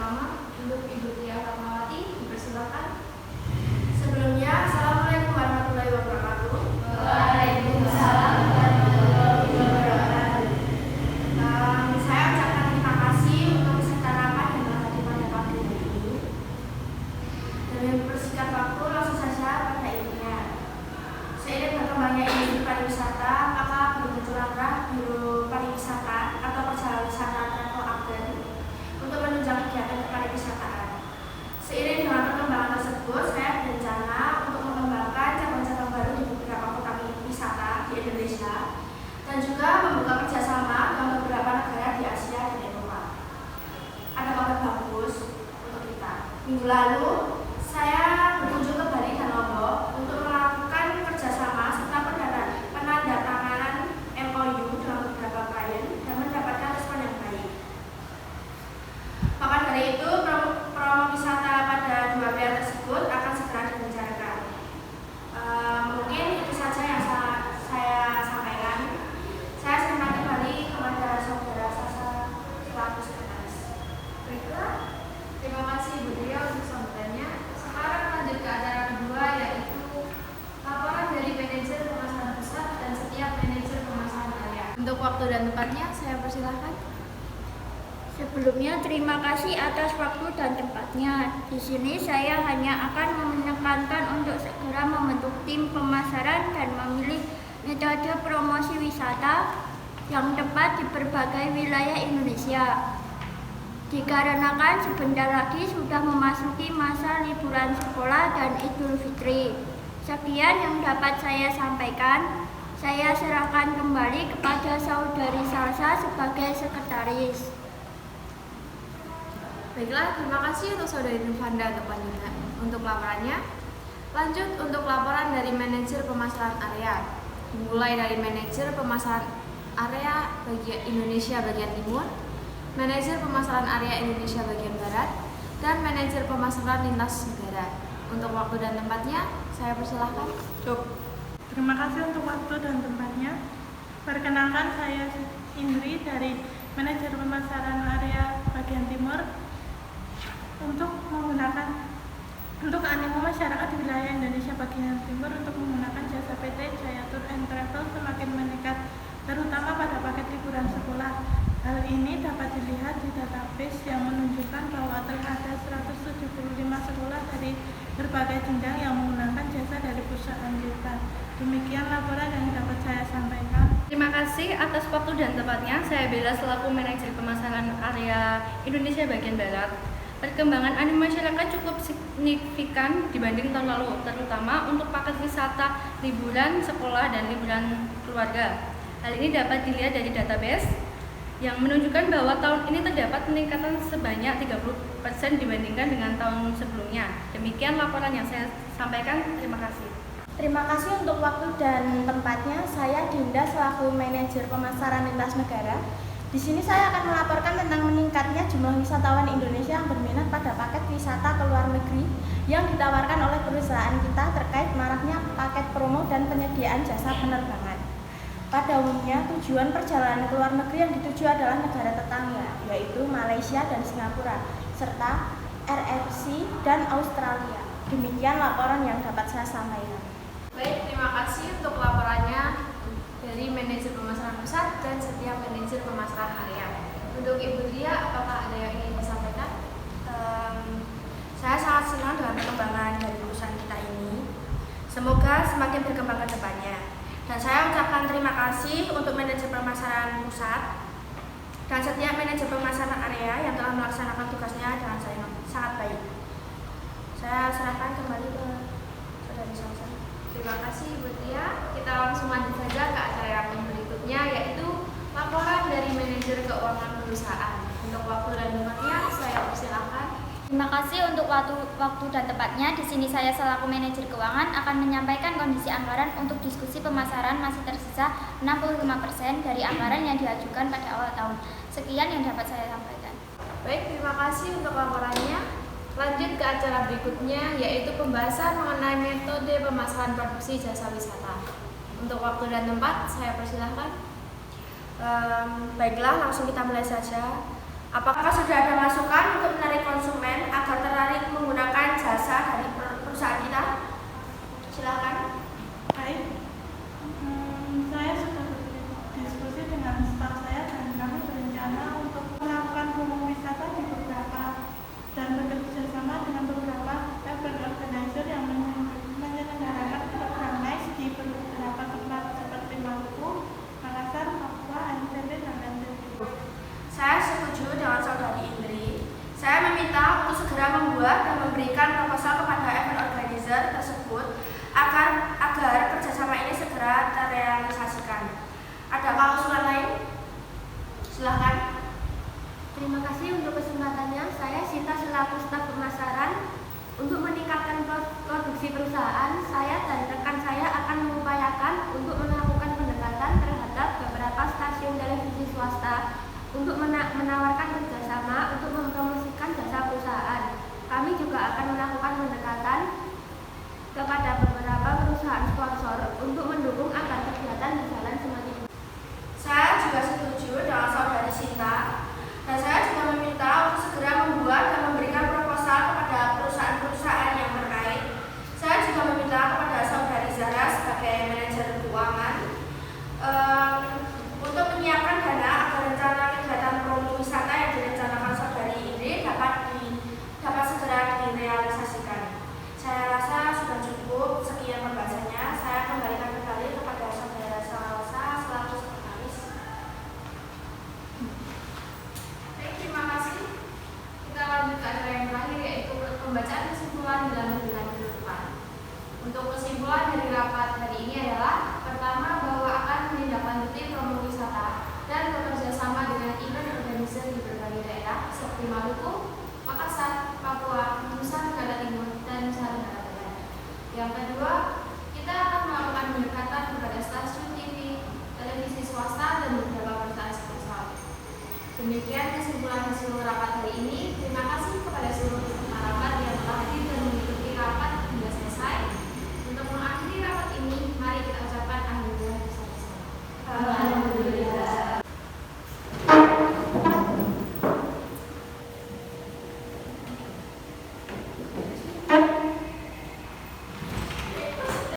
pertama untuk Ibu Tia Fatmawati, dipersilakan. Sebelumnya, Assalamualaikum warahmatullahi wabarakatuh. Waalaikumsalam warahmatullahi wabarakatuh. Saya ucapkan terima kasih untuk peserta rapat yang telah hadir pada pagi hari ini. Demi mempersingkat waktu, langsung saja pada intinya. Seiring berkembangnya industri pariwisata, maka bermunculanlah Biro Pariwisata atau Perjalanan Wisata Travel Agent untuk menunjang kegiatan kepariwisataan. Seiring dengan perkembangan tersebut, saya berencana untuk mengembangkan cabang-cabang baru di beberapa kota wisata di Indonesia dan juga membuka kerjasama dengan beberapa negara di Asia dan Eropa. Ada kabar bagus untuk kita. Minggu lalu, saya berkunjung ke Bali dan Lombok untuk melakukan kerjasama serta penandatanganan MOU dengan beberapa klien dan mendapatkan respon yang baik. Maka dari itu, promo wisata pada dua wilayah tersebut akan segera direncanakan. Mungkin itu saja yang saya sampaikan. Saya serahkan kembali kepada saudara Sasa selaku sekretaris. Baiklah, terima kasih Ibu Tia untuk sambutannya. Sekarang lanjut ke acara kedua, yaitu laporan dari manajer pemasaran pusat dan setiap manajer pemasaran area. Untuk waktu dan tempatnya, saya persilahkan. Sebelumnya terima kasih atas waktu dan tempatnya. Di sini saya hanya akan menekankan untuk segera membentuk tim pemasaran dan memilih metode promosi wisata yang tepat di berbagai wilayah Indonesia. Dikarenakan sebentar lagi sudah memasuki masa liburan sekolah dan Idul Fitri. Sekian yang dapat saya sampaikan. Saya serahkan kembali kepada saudari Salsa sebagai sekretaris. Baiklah, terima kasih untuk Saudari Nurfanda untuk laporannya. Lanjut untuk laporan dari manajer pemasaran area. Dimulai dari manajer pemasaran area Indonesia bagian timur, manajer pemasaran area Indonesia bagian barat, dan manajer pemasaran lintas negara. Untuk waktu dan tempatnya, saya persilahkan. Terima kasih untuk waktu dan tempatnya. Perkenalkan, saya Indri dari manajer pemasaran area bagian timur. Untuk animo masyarakat di wilayah Indonesia bagian timur untuk menggunakan jasa PT Jaya Tour and Travel semakin meningkat, terutama pada paket liburan sekolah. Hal ini dapat dilihat di database yang menunjukkan bahwa telah ada 175 sekolah dari berbagai jenjang yang menggunakan jasa dari perusahaan kita. Demikian laporan yang dapat saya sampaikan. Terima kasih atas waktu dan tempatnya. Saya Bella selaku manajer pemasaran area Indonesia bagian barat. Perkembangan animo masyarakat cukup signifikan dibanding tahun lalu, terutama untuk paket wisata liburan sekolah dan liburan keluarga. Hal ini dapat dilihat dari database yang menunjukkan bahwa tahun ini terdapat peningkatan sebanyak 30% dibandingkan dengan tahun sebelumnya. Demikian laporan yang saya sampaikan. Terima kasih. Terima kasih untuk waktu dan tempatnya. Saya Dinda selaku manajer pemasaran lintas negara. Di sini saya akan melaporkan tentang meningkatnya jumlah wisatawan Indonesia yang berminat pada paket wisata ke luar negeri yang ditawarkan oleh perusahaan kita terkait maraknya paket promo dan penyediaan jasa penerbangan. Pada umumnya, tujuan perjalanan ke luar negeri yang dituju adalah negara tetangga, yaitu Malaysia dan Singapura, serta RFC dan Australia. Demikian laporan yang dapat saya sampaikan. Baik, terima kasih untuk laporannya dari manajer pemasaran pusat dan setiap manajer pemasaran area. Untuk Ibu Tia, apakah ada yang ingin disampaikan? Saya sangat senang dengan perkembangan dari perusahaan kita ini. Semoga semakin berkembang ke depannya. Dan saya ucapkan terima kasih untuk manajer pemasaran pusat dan setiap manajer pemasaran area yang telah melaksanakan tugasnya dengan sangat baik. Saya serahkan kembali ke saudari Salsa. Terima kasih Ibu Tia. Kita langsung lanjut saja ke acara yang berikutnya, yaitu laporan dari manajer keuangan perusahaan. Untuk waktu dan tempatnya, saya persilakan. Terima kasih untuk waktu dan tempatnya. Di sini saya selaku manajer keuangan akan menyampaikan kondisi anggaran untuk diskusi pemasaran masih tersisa 65% dari anggaran yang diajukan pada awal tahun. Sekian yang dapat saya sampaikan. Baik, terima kasih untuk laporannya. Lanjut ke acara berikutnya, yaitu pembahasan mengenai metode pemasaran produksi jasa wisata. Untuk waktu dan tempat, saya persilahkan. Baiklah, langsung kita mulai saja. Apakah sudah ada masukan untuk menarik konsep Silakan. Baik, saya sudah berdiskusi dengan staf saya dan kami berencana untuk melakukan promo wisata di beberapa dan bekerja sama dengan beberapa event organizer yang menyelenggarakan program NICE di beberapa tempat seperti Maluku, Makassar, Papua, NTB, dan NTB. Saya setuju dengan Saudari Indri. Saya meminta untuk segera membuat dan memberikan proposal kepada event organizer tersebut agar kerjasama ini segera terrealisasikan. Adakah usulan lain? Silahkan. Terima kasih untuk kesempatannya. Saya Sinta selaku staf pemasaran. Untuk meningkatkan produksi perusahaan, saya dan rekan saya akan mengupayakan untuk melakukan pendekatan terhadap beberapa stasiun televisi swasta untuk menawarkan kerjasama untuk mempromosikan jasa perusahaan. Kami juga akan melakukan pendekatan kepada beberapa perusahaan sponsor untuk mendukung agar kegiatan berjalan semakin baik. Saya juga setuju dengan Saudari Sinta dan saya juga meminta untuk segera membuat dan memberikan proposal kepada perusahaan-perusahaan yang terkait. Saya juga meminta kepada Saudari Zara sebagai manajer keuangan untuk menyiapkan dana agar rencana kegiatan promo wisata yang direncanakan Saudari Indri dapat segera direalisasikan. Saya rasa sudah cukup. Sekian pembahasannya. Saya kembalikan kembali kepada Saudara Salsa selaku sekretaris. Baik, terima kasih. Kita lanjut ke acara yang terakhir, yaitu pembacaan kesimpulan dalam bulan ke depan. Untuk kesimpulan dari rapat hari ini adalah: pertama, bahwa akan menindaklanjuti promo wisata dan bekerja sama dengan event organizer di berbagai daerah seperti Maluku,